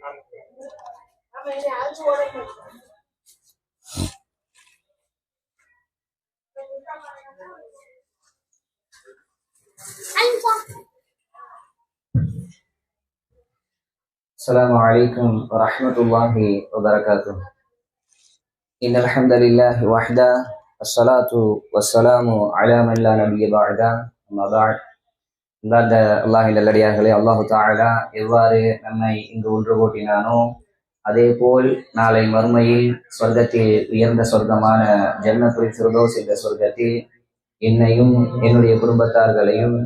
السلام عليكم ورحمة الله وبركاته. إن الحمد لله وحده الصلاة والسلام على من لا نبي بعده. أما بعد. இந்த அல்லாஹின் நல்லடியார்களே, அல்லாஹு தஆலா எவ்வாறு நம்மை இங்கு ஒன்று கூட்டினானோ அதே போல் நாளை மறுமையில் சொர்க்கத்தில் உயர்ந்த சொர்க்கமான ஜன்னத்துல் ஃபிர்தௌஸ் என்ற சொர்க்கத்தில் என்னையும் என்னுடைய குடும்பத்தார்களையும்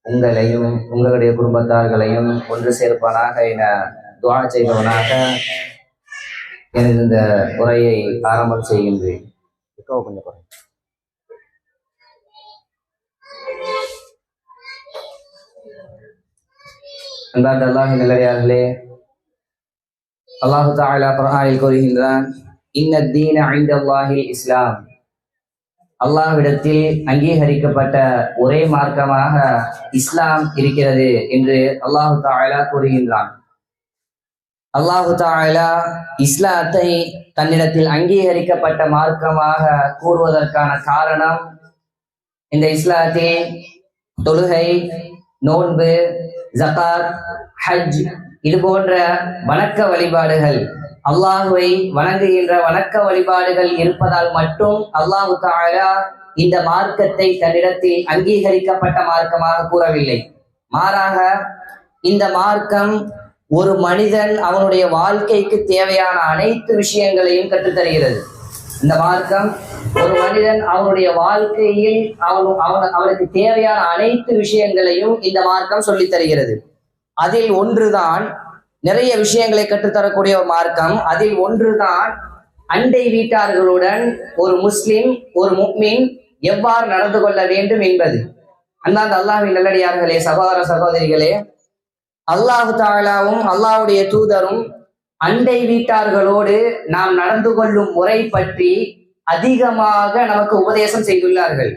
உங்களையும் உங்களுடைய குடும்பத்தார்களையும் ஒன்று சேர்ப்பானாக என துஆ செய்தவனாக எனது இந்த உரையை ஆரம்பம் செய்கின்றேன். அன்பார்ந்த அல்லாஹின் நல்லடியார்களே, அல்லாஹு தஆலா குர்ஆனில் கூறுகின்றான், இன்ன தீன இன்தல்லாஹில் இஸ்லாம். அல்லாஹ்விடத்தில் அங்கீகரிக்கப்பட்ட ஒரே மார்க்கமாக இஸ்லாம் இருக்கிறது என்று அல்லாஹு தஆலா கூறுகின்றான். அல்லாஹு தஆலா இஸ்லாத்தை தன்னிடத்தில் அங்கீகரிக்கப்பட்ட மார்க்கமாக கூறுவதற்கான காரணம், இந்த இஸ்லாத்தில் தொழுகை, நோன்பு, ஜகாத், ஹஜ் இது போன்ற வணக்க வழிபாடுகள், அல்லாஹுவை வணங்குகின்ற வணக்க வழிபாடுகள் இருப்பதால் மட்டும் அல்லாஹு தஆலா இந்த மார்க்கத்தை தன்னிடத்தில் அங்கீகரிக்கப்பட்ட மார்க்கமாக கூறவில்லை. மாறாக இந்த மார்க்கம் ஒரு மனிதன் அவனுடைய வாழ்க்கைக்கு தேவையான அனைத்து விஷயங்களையும் கற்றுத்தருகிறது. இந்த மார்க்கம் ஒரு மனிதன் அவனுடைய வாழ்க்கையில் அவனுக்கு தேவையான அனைத்து விஷயங்களையும் இந்த மார்க்கம் சொல்லித் தருகிறது. அதில் ஒன்றுதான், நிறைய விஷயங்களை கற்றுத்தரக்கூடிய ஒரு மார்க்கம். அதில் ஒன்றுதான் அண்டை வீட்டார்களுடன் ஒரு முஸ்லிம், ஒரு முஃமின் எவ்வாறு நடந்து கொள்ள வேண்டும் என்பது. அன்பார்ந்த அல்லாஹ்வின் நல்லடியார்களே, சகோதர சகோதரிகளே, அல்லாஹு தஆலாவும் அல்லாஹ்வுடைய தூதரும் அண்டை வீட்டார்களோடு நாம் நடந்து கொள்ளும் முறை பற்றி அதிகமாக நமக்கு உபதேசம் செய்துள்ளார்கள்.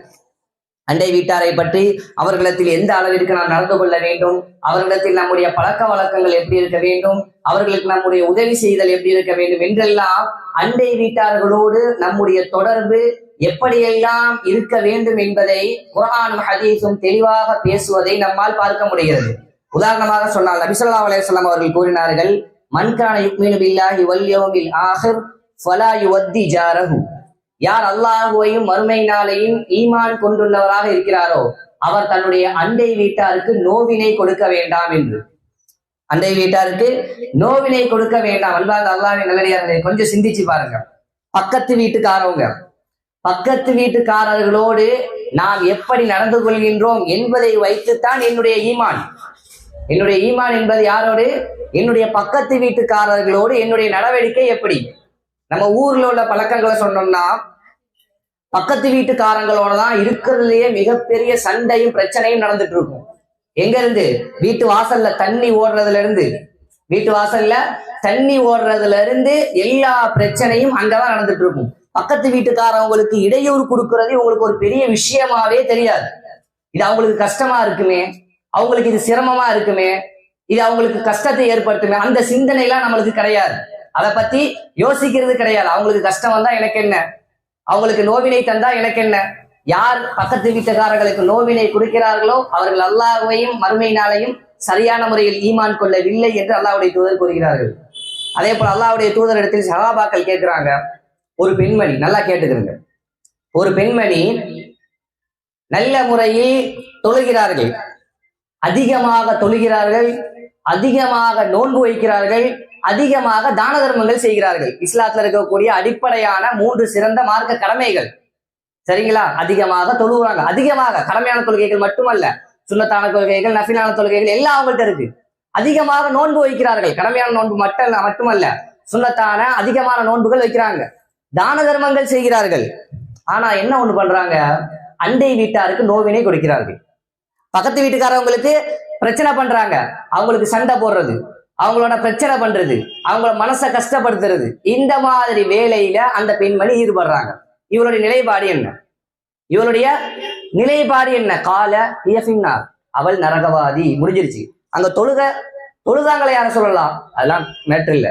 அண்டை வீட்டாரை பற்றி, அவர்களிடத்தில் எந்த அளவிற்கு நாம் நடந்து கொள்ள வேண்டும், அவர்களிடத்தில் நம்முடைய பழக்க வழக்கங்கள் எப்படி இருக்க வேண்டும், அவர்களுக்கு நம்முடைய உதவி செய்தல் எப்படி இருக்க வேண்டும் என்றெல்லாம் அண்டை வீட்டார்களோடு நம்முடைய தொடர்பு எப்படியெல்லாம் இருக்க வேண்டும் என்பதை குர்ஆனும் ஹதீஸும் தெளிவாக பேசுவதை நம்மால் பார்க்க முடிகிறது. உதாரணமாக சொன்னால், நபி ஸல்லல்லாஹு அலைஹி வஸல்லம் அவர்கள் கூறினார்கள், மன் கான யுமினு பில்லாஹி வல் யௌமில் ஆஹிர் ஃபலா யுவத்தி ஜாரஹு. யார் அல்லாஹுவையும் மறுமை நாளையும் ஈமான் கொண்டுள்ளவராக இருக்கிறாரோ அவர் தன்னுடைய அண்டை வீட்டாருக்கு நோவினை கொடுக்க வேண்டாம் என்று. அண்டை வீட்டாருக்கு நோவினை கொடுக்க வேண்டாம். அன்பார்ந்த அல்லாஹ்வின் நல்லடியார்களே, கொஞ்சம் சிந்திச்சு பாருங்க. பக்கத்து வீட்டுக்காரர்களோடு நாம் எப்படி நடந்து கொள்கின்றோம் என்பதை வைத்துத்தான் என்னுடைய ஈமான் என்பது யாரோடு? என்னுடைய பக்கத்து வீட்டுக்காரர்களோடு என்னுடைய நடவடிக்கை எப்படி. நம்ம ஊர்ல உள்ள பழக்கங்களை சொன்னோம்னா, பக்கத்து வீட்டுக்காரங்களோட தான் இருக்கிறதுலயே மிகப்பெரிய சண்டையும் பிரச்சனையும் நடந்துட்டு இருக்கும். எங்க இருந்து? வீட்டு வாசல்ல தண்ணி ஓடுறதுல இருந்து எல்லா பிரச்சனையும் அங்கதான் நடந்துட்டு இருக்கும். பக்கத்து வீட்டுக்காரவங்களுக்கு இடையூறு கொடுக்கறது உங்களுக்கு ஒரு பெரிய விஷயமாவே தெரியாது. இது அவங்களுக்கு கஷ்டமா இருக்குமே, அவங்களுக்கு இது சிரமமா இருக்குமே, இது அவங்களுக்கு கஷ்டத்தை ஏற்படுத்துமே, அந்த சிந்தனை எல்லாம் நம்மளுக்கு கிடையாது. அதை பத்தி யோசிக்கிறது கிடையாது. அவங்களுக்கு கஷ்டம் வந்தா எனக்கு என்ன, அவங்களுக்கு நோவினை தந்தா எனக்கு என்ன. யார் பக்கத்து வீட்டுக்காரர்களுக்கு நோவினை கொடுக்கிறார்களோ அவர்கள் அல்லாஹ்வையும் மறுமை நாளையும் சரியான முறையில் ஈமான் கொள்ளவில்லை என்று அல்லாஹ்வுடைய தூதர் கூறுகிறார்கள். அதே போல அல்லாஹ்வுடைய தூதர் இடத்தில் சஹாபாக்கள் கேட்கிறாங்க, ஒரு பெண்மணி, நல்லா கேட்டுக்கிறங்க, ஒரு பெண்மணி நல்ல முறையில் தொழுகிறார்கள், அதிகமாக நோன்பு வைக்கிறார்கள், அதிகமாக தான தர்மங்கள் செய்கிறார்கள். இஸ்லாத்துல இருக்கக்கூடிய அடிப்படையான 3 சிறந்த மார்க்க கடமைகள், சரிங்களா? அதிகமாக தொழுகிறாங்க. அதிகமாக கடமையான தொழுகைகள் மட்டுமல்ல, சுன்னத்தான தொழுகைகள், நஃபிலான தொழுகைகள் எல்லாம் அவங்கள்ட்ட இருக்கு. அதிகமாக நோன்பு வைக்கிறார்கள். கடமையான நோன்பு மட்டுமல்ல, சுன்னத்தான அதிகமான நோன்புகள் வைக்கிறாங்க, தான தர்மங்கள் செய்கிறார்கள். ஆனா என்ன ஒண்ணு பண்றாங்க? அண்டை வீட்டாருக்கு நோவினை கொடுக்கிறார்கள். பக்கத்து வீட்டுக்காரவங்களுக்கு பிரச்சனை பண்றாங்க, அவங்களுக்கு சண்டை போடுறது, அவங்களோட பிரச்சனை பண்றது, அவங்களோட மனசை கஷ்டப்படுத்துறது, இந்த மாதிரி வேலையில அந்த பெண்மணி ஈடுபடுறாங்க. இவளுடைய நிலைப்பாடு என்ன? கால இயஃபின்னார், அவள் நரகவாதி. முடிஞ்சிருச்சு. அங்க தொழுதாங்களே யார சொல்லலாம், அதெல்லாம் மேட்டர் இல்ல.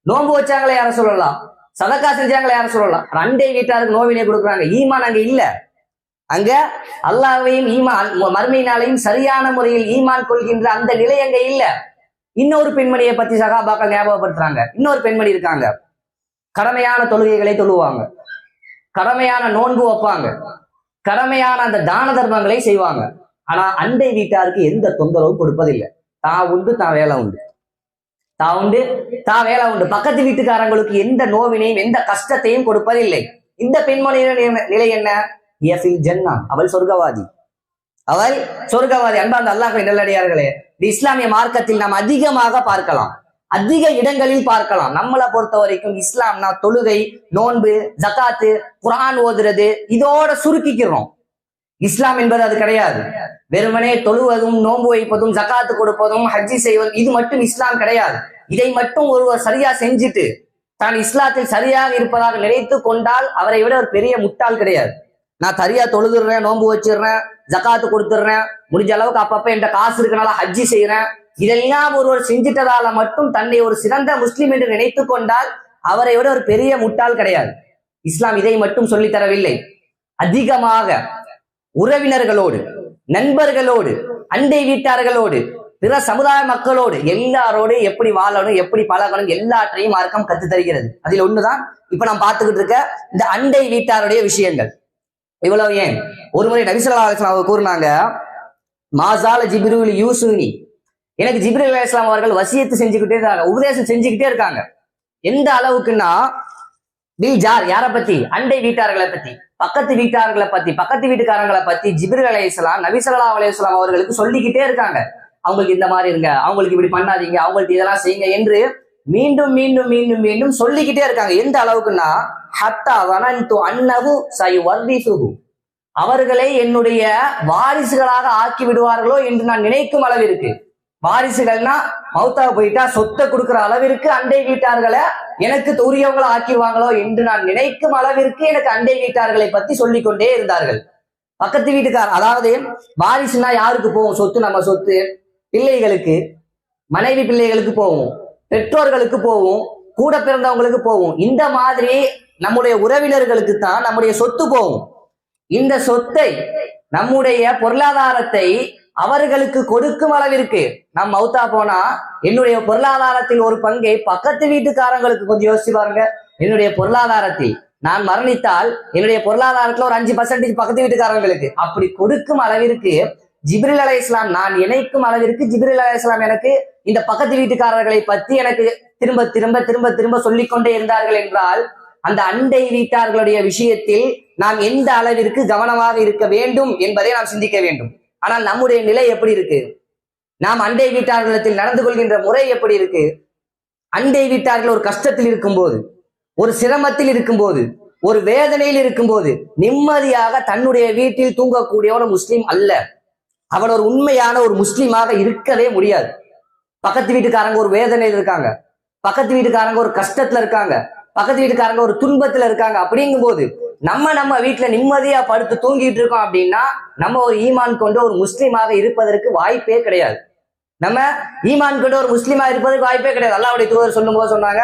நோன்பு வச்சாங்களே யார சொல்லலாம், சதக்கா செஞ்சாங்களே யார சொல்லலாம். அண்டை வீட்டாருக்கு நோவினை கொடுக்குறாங்க. ஈமான் அங்க இல்ல. அங்க அல்லாஹ்வையும் ஈமான் மறுமையினாலையும் சரியான முறையில் ஈமான் கொள்கின்ற அந்த நிலை அங்க இல்ல. இன்னொரு பெண்மணியை பத்தி சகாபாக்கள் ஞாபகப்படுத்துறாங்க. இன்னொரு பெண்மணி இருக்காங்க, கடமையான தொழுகைகளை தொழுவாங்க, கடமையான நோன்பு வைப்பாங்க, கடமையான அந்த தான தர்மங்களை செய்வாங்க. ஆனா அண்டை வீட்டாருக்கு எந்த தொந்தரவும் கொடுப்பதில்லை. தான் உண்டு தான் வேலை உண்டு, தான் உண்டு தான் வேலை உண்டு. பக்கத்து வீட்டுக்காரங்களுக்கு எந்த நோவினையும் எந்த கஷ்டத்தையும் கொடுப்பதில்லை. இந்த பெண்மணியின் நிலை என்ன? ஜன்னா, அவள் சொர்க்கவாதி, அவள் சொர்க்கவாதி. அன்பார்ந்த அல்லாஹ்வின் நல்லடியார்களே, இந்த இஸ்லாமிய மார்க்கத்தில் நாம் அதிகமாக பார்க்கலாம், அதிக இடங்களில் பார்க்கலாம். நம்மளை பொறுத்த வரைக்கும் இஸ்லாம்னா தொழுகை, நோன்பு, ஜகாத்து, குர்ஆன் ஓதுறது, இதோட சுருக்கிக்கிறோம். இஸ்லாம் என்பது அது கிடையாது. வெறுமனே தொழுவதும், நோன்பு வைப்பதும், ஜகாத்து கொடுப்பதும், ஹஜ்ஜி செய்வதும் இது மட்டும் இஸ்லாம் கிடையாது. இதை மட்டும் ஒருவர் சரியா செஞ்சுட்டு தான் இஸ்லாத்தில் சரியாக இருப்பதாக நினைத்து கொண்டால் அவரை விட ஒரு பெரிய முட்டாள் கிடையாது. நான் சரியா தொழுதுறேன், நோன்பு வச்சிடுறேன், ஜகாத்து கொடுத்துடுறேன், முடிஞ்ச அளவுக்கு அப்பப்ப என்ற காசு இருக்கனால ஹஜ்ஜி செய்யறேன், இதெல்லாம் ஒருவர் செஞ்சிட்டதால மட்டும் தன்னை ஒரு சிறந்த முஸ்லிம் என்று நினைத்து கொண்டால் அவரை விட ஒரு பெரிய முட்டாள் கிடையாது. இஸ்லாம் இதை மட்டும் சொல்லி தரவில்லை. அதிகமாக உறவினர்களோடு, நண்பர்களோடு, அண்டை வீட்டார்களோடு, பிற சமுதாய மக்களோடு, எல்லாரோடு எப்படி வாழணும், எப்படி பழகணும், எல்லாற்றையும் மார்க்கம் கத்து தருகிறது. அதில் ஒண்ணுதான் இப்ப நாம் பார்த்துக்கிட்டு இருக்க இந்த அண்டை வீட்டாருடைய விஷயங்கள். இவ்வளவு ஏன், ஒருமுறை நபி ஸல்லல்லாஹு அலைஹி வஸல்லம் கூறினாங்க, மாசால ஜிப்ரீல் யூசுனி, எனக்கு ஜிப்ரீல் அலைஹிஸ்ஸலாம் அவர்கள் வசியத்து செஞ்சுக்கிட்டே இருக்காங்க, உபதேசம் செஞ்சுக்கிட்டே இருக்காங்க. எந்த அளவுக்குன்னா பில் ஜார், யாரை பத்தி? அண்டை வீட்டார்களை பத்தி, பக்கத்து வீட்டார்களை பத்தி, பக்கத்து வீட்டுக்காரங்களை பத்தி ஜிப்ரீல் அலைஹிஸ்ஸலாம் நபி ஸல்லல்லாஹு அலைஹி வஸல்லம் அவர்களுக்கு சொல்லிக்கிட்டே இருக்காங்க. அவங்களுக்கு இந்த மாதிரி இருங்க, அவங்களுக்கு இப்படி பண்ணாதீங்க, அவங்களுக்கு இதெல்லாம் செய்யுங்க என்று மீண்டும் மீண்டும் மீண்டும் மீண்டும் சொல்லிக்கிட்டே இருக்காங்க. எந்த அளவுக்குன்னா ஹத்தா வனந்து அன்னஹு சயுவர்ரிசுஹு, அவர்களை என்னுடைய வாரிசுகளாக ஆக்கி விடுவார்களோ என்று நான் நினைக்கும் அளவிற்கு, வாரிசுகள்னா மௌத்தா போயிட்டா சொத்தை கொடுக்கிற அளவிற்கு அண்டை வீட்டார்களை எனக்கு உரியவங்களை ஆக்கிடுவாங்களோ என்று நான் நினைக்கும் அளவிற்கு எனக்கு அண்டை வீட்டார்களை பத்தி சொல்லிக் கொண்டே இருந்தார்கள். பக்கத்து வீட்டுக்காரர், அதாவது வாரிசுனா யாருக்கு போகும் சொத்து? நம்ம சொத்து பிள்ளைகளுக்கு, மனைவி பிள்ளைகளுக்கு போகும், பெற்றோர்களுக்கு போகும், கூட பிறந்தவங்களுக்கு போகும். இந்த மாதிரி நம்முடைய உறவினர்களுக்கு தான் நம்முடைய சொத்து போகும். இந்த சொத்தை, நம்முடைய பொருளாதாரத்தை அவர்களுக்கு கொடுக்கும் அளவிற்கு நாம் மௌத்தா போனா என்னுடைய பொருளாதாரத்தில் ஒரு பங்கை பக்கத்து வீட்டுக்காரங்களுக்கு கொஞ்சம் யோசிச்சு பாருங்க. என்னுடைய பொருளாதாரத்தில் நான் மரணித்தால் என்னுடைய பொருளாதாரத்துல ஒரு 5% பக்கத்து வீட்டுக்காரங்களுக்கு அப்படி கொடுக்கும் அளவிற்கு ஜிப்ரீல் அலைஹிஸ்ஸலாம், நான் இணைக்கும் அளவிற்கு ஜிப்ரீல் அலைஹிஸ்ஸலாம் எனக்கு இந்த பக்கத்து வீட்டுக்காரர்களை பற்றி எனக்கு திரும்ப திரும்ப திரும்ப திரும்ப சொல்லிக்கொண்டே இருந்தார்கள் என்றால் அந்த அண்டை வீட்டார்களுடைய விஷயத்தில் நாம் எந்த அளவிற்கு கவனமாக இருக்க வேண்டும் என்பதை நாம் சிந்திக்க வேண்டும். ஆனால் நம்முடைய நிலை எப்படி இருக்கு? நாம் அண்டை வீட்டார்களிடத்தில் நடந்து கொள்கின்ற முறை எப்படி இருக்கு? அண்டை வீட்டார்கள் ஒரு கஷ்டத்தில் இருக்கும்போது, ஒரு சிரமத்தில் இருக்கும்போது, ஒரு வேதனையில் இருக்கும்போது நிம்மதியாக தன்னுடைய வீட்டில் தூங்கக்கூடிய ஒரு முஸ்லீம் அல்ல. அவன் ஒரு உண்மையான ஒரு முஸ்லீமாக இருக்கவே முடியாது. பக்கத்து வீட்டுக்காரங்க ஒரு வேதனையில் இருக்காங்க, பக்கத்து வீட்டுக்காரங்க ஒரு கஷ்டத்துல இருக்காங்க, பக்கத்து வீட்டுக்காரங்க ஒரு துன்பத்துல இருக்காங்க. அப்படிங்கும் போது நம்ம வீட்டுல நிம்மதியா படுத்து தூங்கிட்டு இருக்கோம் அப்படின்னா நம்ம ஒரு ஈமான் கொண்டு ஒரு முஸ்லீமாக இருப்பதற்கு வாய்ப்பே கிடையாது. நம்ம ஈமான் கொண்டு ஒரு முஸ்லீமா இருப்பதற்கு வாய்ப்பே கிடையாது. அல்லாஹ்வுடைய தூதர் சொல்லும் போது சொன்னாங்க,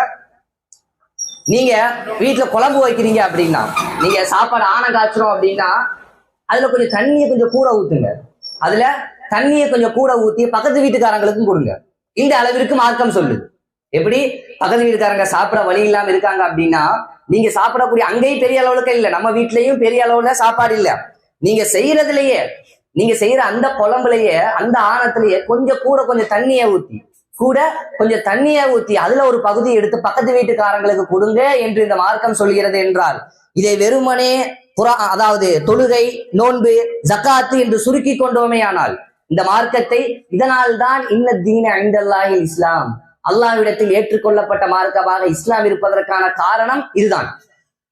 நீங்க வீட்டுல குழம்பு வைக்கிறீங்க அப்படின்னா, நீங்க சாப்பாடு ஆன காய்ச்சறோம் அப்படின்னா அதுல கொஞ்சம் தண்ணியை கொஞ்சம் கூட ஊத்துங்க, அதுல தண்ணியை கொஞ்சம் கூட ஊத்தி பக்கத்து வீட்டுக்காரங்களுக்கும் கொடுங்க. இந்த அளவிற்கு மார்க்கம் சொல்லுது. எப்படி? பக்கத்து வீட்டுக்காரங்க சாப்பிட வழி இல்லாம இருக்காங்க அப்படின்னா நீங்க சாப்பிடக்கூடிய அங்கேயும் பெரிய அளவுக்கு இல்ல, நம்ம வீட்லயும் பெரிய அளவுல சாப்பாடு இல்ல, நீங்க செய்யறதுலயே, நீங்க செய்யற அந்த குழம்புலயே, அந்த ஆணத்திலேயே கொஞ்சம் கூட கொஞ்சம் தண்ணியை ஊத்தி அதுல ஒரு பகுதி எடுத்து பக்கத்து வீட்டுக்காரங்களுக்கு கொடுங்க என்று இந்த மார்க்கம் சொல்கிறது என்றால் இதை வெறுமனே அதாவது தொழுகை, நோன்பு, ஜகாத்து என்று சுருக்கி கொண்டோமே ஆனால் இந்த மார்க்கத்தை, இதனால் தான் இன்ன தீன இன்தல்லாஹில் இஸ்லாம், அல்லாஹ்விடத்தில் ஏற்றுக்கொள்ளப்பட்ட மார்க்கமாக இஸ்லாம் இருப்பதற்கான காரணம் இதுதான்.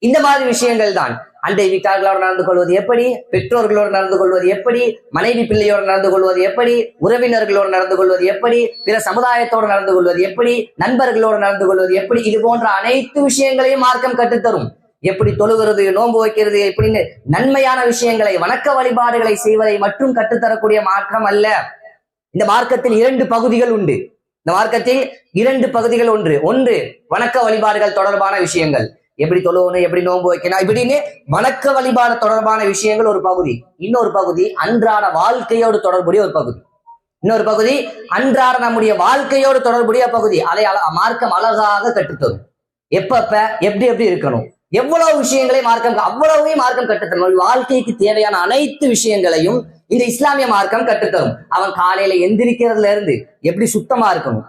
இந்த மாதிரி விஷயங்கள் தான். அண்டை வீட்டார்களோடு நடந்து கொள்வது எப்படி, பெற்றோர்களோடு நடந்து கொள்வது எப்படி, மனைவி பிள்ளையோடு நடந்து கொள்வது எப்படி, உறவினர்களோடு நடந்து கொள்வது எப்படி, பிற சமுதாயத்தோடு நடந்து கொள்வது எப்படி, நண்பர்களோடு நடந்து கொள்வது எப்படி, இது போன்ற அனைத்து விஷயங்களையும் மார்க்கம் கற்றுத்தரும். எப்படி தொழுகிறது, நோன்பு வைக்கிறது, எப்படின்னு நன்மையான விஷயங்களை, வணக்க வழிபாடுகளை செய்வதை மட்டும் கற்றுத்தரக்கூடிய மார்க்கம் அல்ல. இந்த மார்க்கத்தில் 2 பகுதிகள் உண்டு. இந்த மார்க்கத்தில் 2 பகுதிகள் ஒன்று வணக்க வழிபாடுகள் தொடர்பான விஷயங்கள், எப்படி தொழுவணும், எப்படி நோன்பு வைக்கணும், இப்படின்னு வணக்க வழிபாடு தொடர்பான விஷயங்கள் ஒரு பகுதி. இன்னொரு பகுதி அன்றாட வாழ்க்கையோடு தொடர்புடைய ஒரு பகுதி. இன்னொரு பகுதி அன்றாட நம்முடைய வாழ்க்கையோடு தொடர்புடைய பகுதி. அதை மார்க்கம் அழகாக கற்றுத்தரும். எப்பப்ப எப்படி எப்படி இருக்கணும், எவ்வளவு விஷயங்களை அவ்வளவையும் மார்க்கம் கற்றுத்தரும். வாழ்க்கைக்கு தேவையான அனைத்து விஷயங்களையும் இந்த இஸ்லாமிய மார்க்கம் கற்றுத்தரும். அவன் காலையில எந்திரிக்கிறதுல இருந்து எப்படி சுத்தமா இருக்கணும்,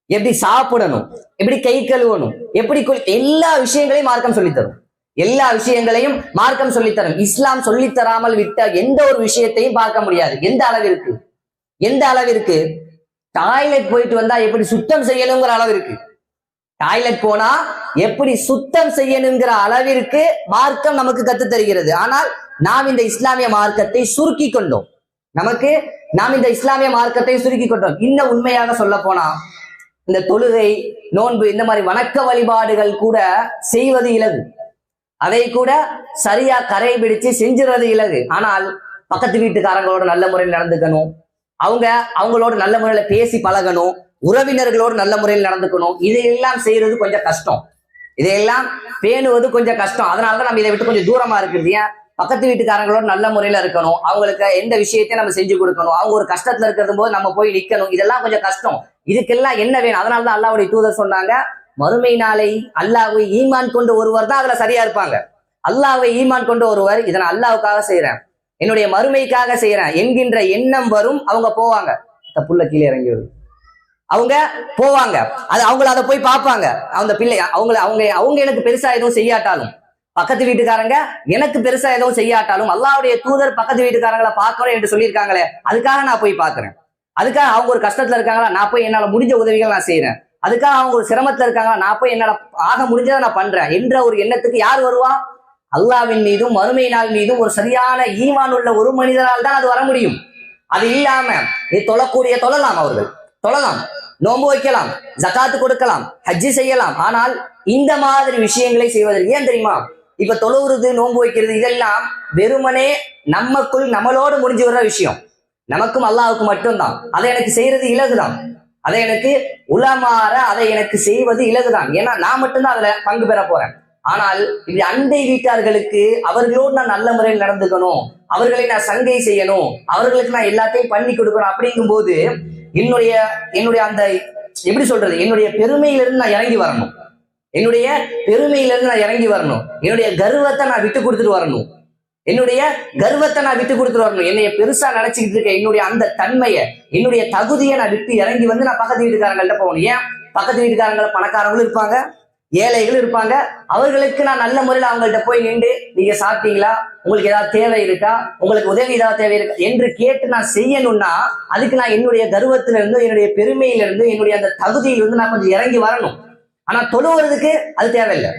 எப்படி சாப்பிடணும், எப்படி கை கழுவணும், எப்படி எல்லா விஷயங்களையும் மார்க்கம் சொல்லித்தரும். எல்லா விஷயங்களையும் மார்க்கம் சொல்லித்தரும். இஸ்லாம் சொல்லித்தராமல் விட்ட எந்த ஒரு விஷயத்தையும் பார்க்க முடியாது. எந்த அளவிற்கு டாய்லெட் போயிட்டு வந்தா எப்படி சுத்தம் செய்யணுங்கிற அளவிற்கு, டாய்லெட் போனா எப்படி சுத்தம் செய்யணுங்கிற அளவிற்கு மார்க்கம் நமக்கு கத்து தருகிறது. ஆனால் நாம் இந்த இஸ்லாமிய மார்க்கத்தை சுருக்கி கொண்டோம். நாம் இந்த இஸ்லாமிய மார்க்கத்தை சுருக்கி கொண்டோம். இன்னும் உண்மையாக சொல்ல போனா இந்த தொழுகை, நோன்பு, இந்த மாதிரி வணக்க வழிபாடுகள் கூட செய்வது இலகு. அதை கூட சரியா கரை பிடிச்சு செஞ்சுறது இலகு. ஆனால் பக்கத்து வீட்டுக்காரங்களோட நல்ல முறையில் நடந்துக்கணும், அவங்களோட நல்ல முறையில பேசி பழகணும், உறவினர்களோடு நல்ல முறையில் நடந்துக்கணும். இதையெல்லாம் செய்யறது கொஞ்சம் கஷ்டம், இதையெல்லாம் பேணுவது கொஞ்சம் கஷ்டம். அதனாலதான் நம்ம இதை விட்டு கொஞ்சம் தூரமா இருக்கிறது. ஏன்? பக்கத்து வீட்டுக்காரங்களோட நல்ல முறையில இருக்கணும், அவங்களுக்கு எந்த விஷயத்தையும் நம்ம செஞ்சு கொடுக்கணும், அவங்க ஒரு கஷ்டத்துல இருக்கிறது போது நம்ம போய் நிக்கணும். இதெல்லாம் கொஞ்சம் கஷ்டம். இதுக்கெல்லாம் என்ன வேணும்? அதனாலதான் அல்லாஹ்வுடைய தூதர் சொன்னாங்க, மறுமை நாளை அல்லாஹ்வை ஈமான் கொண்டு ஒருவர் தான் அதுல சரியா இருப்பாங்க. அல்லாஹ்வை ஈமான் கொண்டு ஒருவர், இதை நான் அல்லாஹ்வுக்காக செய்யறேன், என்னுடைய மறுமைக்காக செய்யறேன் என்கின்ற எண்ணம் வரும். அவங்க போவாங்க, புள்ள கீழே இறங்கி வரும், அவங்க போவாங்க, அவங்கள அதை போய் பார்ப்பாங்க. அந்த பிள்ளை அவங்க எனக்கு பெருசா எதுவும் செய்யாட்டாலும், பக்கத்து வீட்டுக்காரங்க எனக்கு பெருசா எதுவும் செய்யாட்டாலும், அல்லாஹ்வுடைய தூதர் பக்கத்து வீட்டுக்காரங்களை பார்க்கணும் என்று சொல்லியிருக்காங்களே, அதுக்காக நான் போய் பார்க்கிறேன். அதுக்காக அவங்க ஒரு கஷ்டத்துல இருக்காங்களா, நான் போய் என்னால முடிஞ்ச உதவிகள் நான் செய்யறேன். அதுக்காக அவங்க ஒரு சிரமத்துல இருக்காங்களா, நான் போய் என்னால ஆக முடிஞ்சதை நான் பண்றேன் என்ற ஒரு எண்ணத்துக்கு யார் வருவா? அல்லாஹ்வின் மீதும் மறுமை நாள் மீதும் ஒரு சரியான ஈமான் உள்ள ஒரு மனிதரால் தான் அது வர முடியும். அது இல்லாம தொழலாம், அவர்கள் தொழலாம், நோன்பு வைக்கலாம், ஜகாத்து கொடுக்கலாம், ஹஜ்ஜி செய்யலாம். ஆனால் இந்த மாதிரி விஷயங்களை செய்வதற்கு ஏன் தெரியுமா? இப்ப தொழுவுறது, நோன்பு வைக்கிறது, இதெல்லாம் வெறுமனே நம்மளோடு முடிஞ்சு வர்ற விஷயம். நமக்கும் அல்லாஹ்வுக்கு மட்டும்தான். அதை எனக்கு செய்யறது இலகுதான், அதை எனக்கு உலமாற அதை எனக்கு செய்வது இலகுதான். ஏன்னா நான் மட்டும்தான் அதுல பங்கு பெற போறேன். ஆனால் இப்படி அண்டை வீட்டார்களுக்கு அவர்களோடு நான் நல்ல முறையில் நடந்துக்கணும், அவர்களை நான் சங்கை செய்யணும், அவர்களுக்கு நான் எல்லாத்தையும் பண்ணி கொடுக்கணும். அப்படிங்கும் போது என்னுடைய அந்த எப்படி சொல்றது, என்னுடைய பெருமையிலிருந்து நான் இறங்கி வரணும், என்னுடைய கர்வத்தை நான் விட்டு கொடுத்துட்டு வரணும், என்னைய பெருசா நினைச்சுக்கிட்டு இருக்க என்னுடைய அந்த தன்மையை, என்னுடைய தகுதியை நான் விட்டு இறங்கி வந்து நான் பக்கத்து வீட்டுக்காரங்கள்ட்ட போகணும். ஏன்? பக்கத்து வீட்டுக்காரங்களை பணக்காரங்களும் இருப்பாங்க, ஏழைகள் இருப்பாங்க. அவர்களுக்கு நான் நல்ல முறையில் அவங்கள்ட்ட போய் நின்று, நீங்க சாப்பிட்டீங்களா, உங்களுக்கு ஏதாவது தேவை இருக்கா, உங்களுக்கு உதவி ஏதாவது தேவை இருக்கா என்று கேட்டு நான் செய்யணும்னா, அதுக்கு நான் என்னுடைய கர்வத்திலிருந்து, என்னுடைய பெருமையிலிருந்து, என்னுடைய அந்த தகுதியிலிருந்து நான் கொஞ்சம் இறங்கி வரணும். ஆனா தொழுவுறதுக்கு அது தேவையில்லை,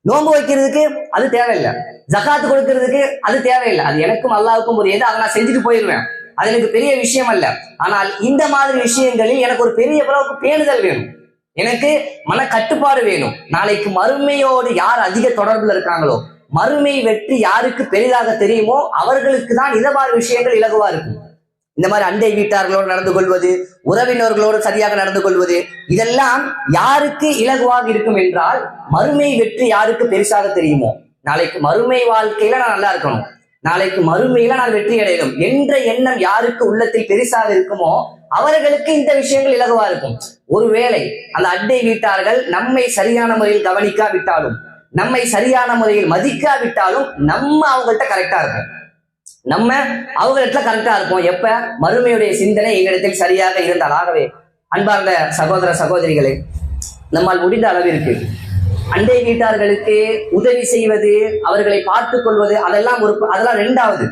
நோன்பு வைக்கிறதுக்கு அது தேவையில்லை, ஜகாத்து கொடுக்கறதுக்கு அது தேவையில்லை. அது எனக்கும் அல்லாஹ்வுக்கும் ஒரு எது, அதை நான் செஞ்சுட்டு போயிடுவேன். அது எனக்கு பெரிய விஷயம் அல்ல. ஆனால் இந்த மாதிரி விஷயங்களில் எனக்கு ஒரு பெரிய அளவுக்கு பேணுதல் வேணும், எனக்கு மன கட்டுப்பாடு வேணும். நாளைக்கு மறுமையோடு யார் அதிக தொடர்புல இருக்காங்களோ, மறுமை வெற்றி யாருக்கு பெரிதாக தெரியுமோ அவர்களுக்கு தான் இந்த மாதிரி விஷயங்கள் இலகுவா இருக்கும். இந்த மாதிரி அண்டை வீட்டார்களோடு நடந்து கொள்வது, உறவினர்களோடு சரியாக நடந்து கொள்வது, இதெல்லாம் யாருக்கு இலகுவாக இருக்கும் என்றால், மறுமை வெற்றி யாருக்கு பெருசாக தெரியுமோ, நாளைக்கு மறுமை வாழ்க்கையில நான் நல்லா இருக்கணும், நாளைக்கு மறுமையில நான் வெற்றி அடையணும் என்ற எண்ணம் யாருக்கு உள்ளத்தில் பெருசாக இருக்குமோ அவர்களுக்கு இந்த விஷயங்கள் இலகுவா இருக்கும். ஒருவேளை அந்த அண்டை வீட்டார்கள் நம்மை சரியான முறையில் கவனிக்காவிட்டாலும், நம்மை சரியான முறையில் மதிக்காவிட்டாலும், நம்ம அவங்கள்ட்ட கரெக்டா இருப்போம், எப்ப? மறுமையுடைய சிந்தனை எங்களிடத்தில் சரியாக இருந்தால். ஆகவே அன்பார்ந்த சகோதர சகோதரிகளே, நம்மால் முடிந்த அளவிற்கு அண்டை வீட்டார்களுக்கு உதவி செய்வது, அவர்களை பார்த்துக் கொள்வது, அதெல்லாம் ரெண்டாவது.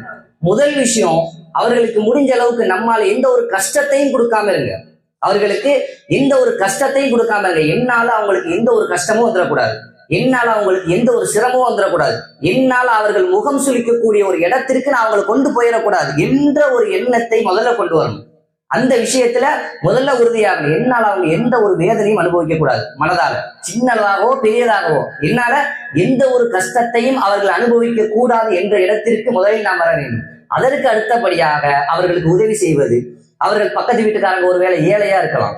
முதல் விஷயம், அவர்களுக்கு முடிஞ்ச அளவுக்கு நம்மால் எந்த ஒரு கஷ்டத்தையும் கொடுக்காம இருங்க, அவர்களுக்கு எந்த ஒரு கஷ்டத்தையும் கொடுக்காம இருங்க. என்னால அவங்களுக்கு எந்த ஒரு கஷ்டமும் வந்துடக்கூடாது, என்னால அவங்களுக்கு எந்த ஒரு சிரமமும் வந்துடக்கூடாது, என்னால அவர்கள் முகம் சுளிக்கக்கூடிய ஒரு இடத்திற்கு நான் அவங்களை கொண்டு போயிடக்கூடாது என்ற ஒரு எண்ணத்தை முதல்ல கொண்டு வரணும். அந்த விஷயத்துல முதல்ல உறுதியாக, என்னால அவங்க எந்த ஒரு வேதனையும் அனுபவிக்க கூடாது, மனதால சின்னதாகவோ பெரியதாகவோ, என்னால எந்த ஒரு கஷ்டத்தையும் அவர்கள் அனுபவிக்க கூடாது என்ற இடத்திற்கு முதலில் நாம் வர வேண்டும். அதற்கு அடுத்தபடியாக அவர்களுக்கு உதவி செய்வது. அவர்கள் பக்கத்து வீட்டுக்காரங்க ஒருவேளை ஏழையா இருக்கலாம்,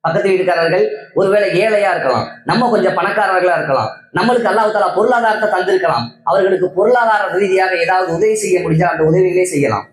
பக்கத்து வீட்டுக்காரர்கள் ஒருவேளை ஏழையா இருக்கலாம், நம்ம கொஞ்சம் பணக்காரர்களா இருக்கலாம், நம்மளுக்கு அல்லாஹ் தஆலா பொருளாதாரத்தை தந்திருக்கலாம். அவர்களுக்கு பொருளாதார ரீதியாக ஏதாவது உதவி செய்ய முடிஞ்சா அந்த உதவிகளே செய்யலாம்.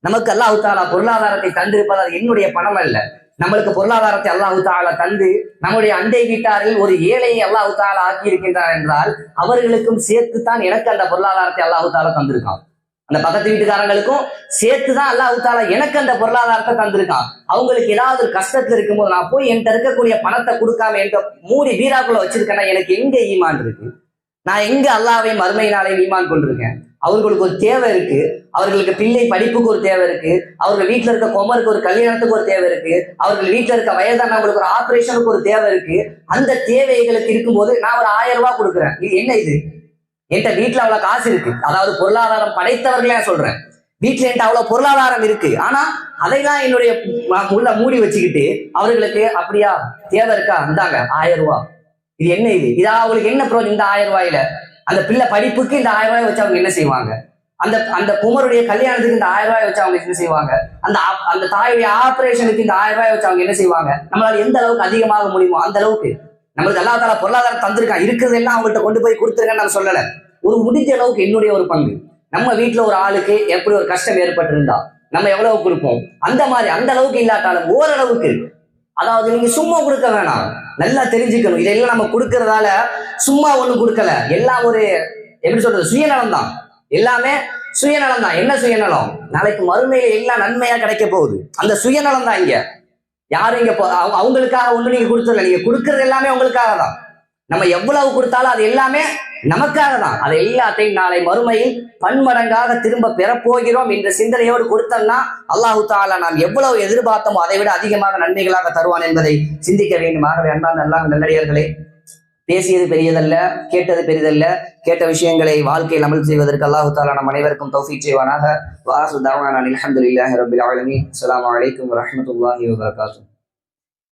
நமக்கு அல்லாஹ் தஆலா பொருளாதாரத்தை தந்திருப்பது அது என்னுடைய பணம் அல்ல. நம்மளுக்கு பொருளாதாரத்தை அல்லாஹ் தஆலா தந்து நம்முடைய அண்டை வீட்டாரில் ஒரு ஏழையை அல்லாஹ் தஆலா ஆக்கி இருக்கின்றார் என்றால் அவர்களுக்கும் சேர்த்துத்தான் எனக்கு அந்த பொருளாதாரத்தை அல்லாஹ் தஆலா தந்திருக்கான். அந்த பக்கத்து வீட்டுக்காரங்களுக்கும் சேர்த்துதான் அல்லாஹ் தஆலா எனக்கு அந்த பொருளாதாரத்தை தந்திருக்கான். அவங்களுக்கு ஏதாவது ஒரு கஷ்டத்துல இருக்கும்போது நான் போய் என்கிட்ட இருக்கக்கூடிய பணத்தை கொடுக்காம என்கிட்ட மூடி வீராக்குள்ள வச்சிருக்கேன்னா எனக்கு எங்க ஈமான் இருக்கு? நான் எங்க அல்லாஹ்வையும் மறுமை நாளையும் ஈமான் கொண்டிருக்கேன்? அவர்களுக்கு ஒரு தேவை இருக்கு, அவர்களுக்கு பிள்ளை படிப்புக்கு ஒரு தேவை இருக்கு, அவர்கள் வீட்டுல இருக்க கொமருக்கு ஒரு கல்யாணத்துக்கு ஒரு தேவை இருக்கு, அவர்கள் வீட்டுல இருக்க வயதானவங்களுக்கு ஒரு ஆபரேஷனுக்கு ஒரு தேவை இருக்கு. அந்த தேவைகளுக்கு இருக்கும்போது நான் ஒரு 1000 ரூபாய் கொடுக்குறேன். இது என்ன? இது என்கிட்ட வீட்டுல அவ்வளவு காசு இருக்கு, அதாவது பொருளாதாரம் படைத்தவர்களே சொல்றேன். வீட்டுல என்கிட்ட அவ்வளவு பொருளாதாரம் இருக்கு, ஆனா அதைதான் என்னுடைய உள்ள மூடி வச்சுக்கிட்டு அவர்களுக்கு அப்படியா தேவை இருக்கா, இந்தாங்க 1000 ரூபாய். இது என்ன? இதா அவங்களுக்கு என்ன ப்ரோ? இந்த 1000 ரூபாயில அந்த பிள்ளை படிப்புக்கு இந்த 1000 ரூபாய் வச்சு அவங்க என்ன செய்வாங்க? அந்த குமருடைய கல்யாணத்துக்கு இந்த 1000 ரூபாய் வச்சு அவங்க என்ன செய்வாங்க? அந்த தாயுடைய ஆபரேஷனுக்கு இந்த 1000 ரூபாய் வச்சு அவங்க என்ன செய்வாங்க? நம்மளால எந்த அளவுக்கு அதிகமாக முடியுமோ அந்த அளவுக்கு நம்மளுக்கு அல்லாஹ் தஆலா பொருளாதாரம் தந்திருக்கான். இருக்கிறது எல்லாம் அவங்கள்ட்ட கொண்டு போய் கொடுத்துருங்கன்னு நான் சொல்லல. ஒரு முடிஞ்ச அளவுக்கு என்னுடைய ஒரு பங்கு. நம்ம வீட்டுல ஒரு ஆளுக்கு எப்படி ஒரு கஷ்டம் ஏற்பட்டிருந்தா நம்ம எவ்வளவு கொடுப்போம், அந்த மாதிரி அந்த அளவுக்கு இல்லாட்டாலும் ஓரளவுக்கு, அதாவது நீங்க சும்மா கொடுக்க வேணாம், நல்லா தெரிஞ்சுக்கணும். இதெல்லாம் நம்ம கொடுக்கறதால சும்மா ஒண்ணும் கொடுக்கல, எல்லாம் ஒரு எப்படி சொல்றது சுயநலம் தான். எல்லாமே சுயநலம் தான். என்ன சுயநலம்? நாளைக்கு மறுமையில எல்லாம் நன்மையா கிடைக்க போகுது. அந்த சுயநலம் தான். இங்க யாரும் இங்க அவங்களுக்காக ஒண்ணு நீங்க கொடுத்தல, நீங்க கொடுக்கறது எல்லாமே உங்களுக்காக தான். நம்ம எவ்வளவு கொடுத்தாலும் அது எல்லாமே நமக்காக தான். அது எல்லாத்தையும் நாளை மறுமையில் பன்மடங்காக திரும்ப பெறப்போகிறோம் என்ற சிந்தனையோடு கொடுத்தோம்னா அல்லாஹ் தஆலா நாம் எவ்வளவு எதிர்பார்த்தோமோ அதை விட அதிகமாக நன்மைகளாக தருவான் என்பதை சிந்திக்க வேண்டும். ஆகவே அன்பார்ந்த அல்லாஹ் நல்லடியார்களே, பேசியது பெரியதல்ல, கேட்டது பெரிதல்ல. கேட்ட விஷயங்களை வாழ்க்கையில் அமல் செய்வதற்கு அல்லாஹ் தஆலா நம் அனைவருக்கும் தௌஃபீக் செய்வானாக. வ ஆகிரு தஅவானா அல்ஹம்துலில்லாஹி ரப்பில் ஆலமீன். அஸ்ஸலாமு அலைக்கும் வரஹ்மத்துல்லாஹி வபரகாத்துஹு.